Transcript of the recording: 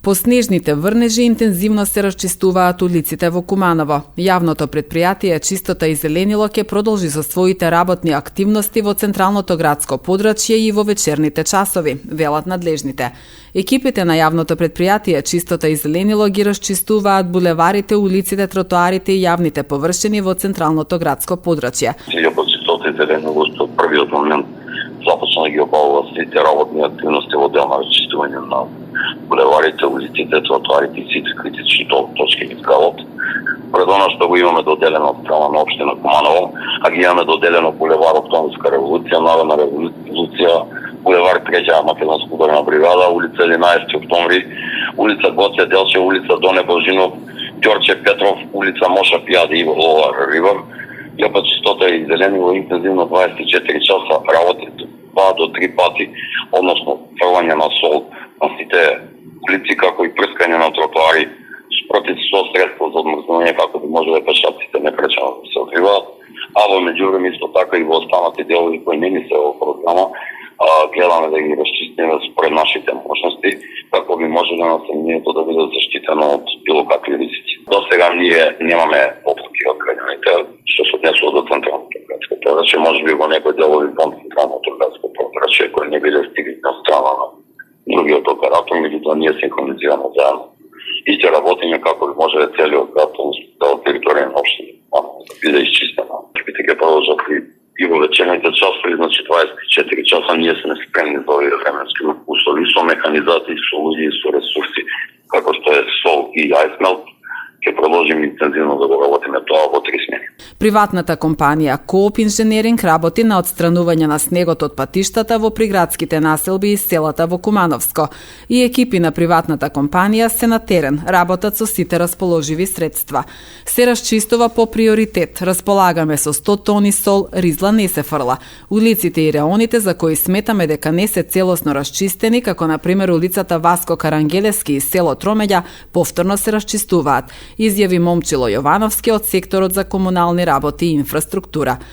По снежните врнежи интензивно се расчистуваат улиците во Куманово. Јавното претпријатие Чистота и зеленило ќе продолжи со своите работни активности во централното градско подрачје и во вечерните часови, велат надлежните. Екипите на јавното претпријатие Чистота и зеленило ги расчистуваат булеварите, улиците, тротоарите и јавните површини во централното градско подрачје. Чистота и зеленило што првиот момент започна да ги обавува сите работни активности во дел на расчистување на булеварите, улиците, тротоарите и сите критични точки из градот. Пред она што го имаме доделено од страна на општина Куманово, а ги имаме доделено булевар Октомврска револуција, Народна револуција, булевар Треќа македонска ударна бригада, улица 11 октомври, улица Гоце Делче, улица Доне Божинов, Ѓорче Петров, улица Моша Пијаде и Лова Ривар. И опет Чистота и зеленило интензивно 24 часа работи 2 до 3 пати, односно фрлање на сол на сите улици, како и прскање на тротоари спротив со средство за одмрзнување, како би можеле пешаците непречено да се откриваат. А во меѓувреме исто така и во останати делови кои не ни се во програма, гледаме да ги расчистиме според нашите можности, како би можело населението да биде заштитено од било какви ризици. До сега ние немаме опски од граѓаните што се однесува до централното градско подрачје, може би во некои делови во централното градско подрачје кои не биле стигнати на страна на другиот оператор, меѓутоа ние синхронизирано заедно и ќе работиме како би можеле целиот град од територија на општина да биде изчистена. Екипите ќе продолжат и во вечерните часови, значи 24 часа ние сме спремни за овие временски услови со механизации, со луѓе и со ресурси, како што е сол и ајсмелт. Ќе продолжиме интензивно да го работиме тоа во 3 смени. Приватната компанија Кооп Инженеринг работи на отстранување на снегот од патиштата во приградските населби и селата во Кумановско. И екипи на приватната компанија се на терен, работат со сите расположиви средства. Се расчистува по приоритет. Располагаме со 100 тони сол, ризла не се фрла. Улиците и реоните за кои сметаме дека не се целосно расчистени, како на пример улицата Васко Карангелески и село Тромеѓа, повторно се расчистуваат, изјави Момчило Јовановски од секторот за комунални работи и инфраструктура.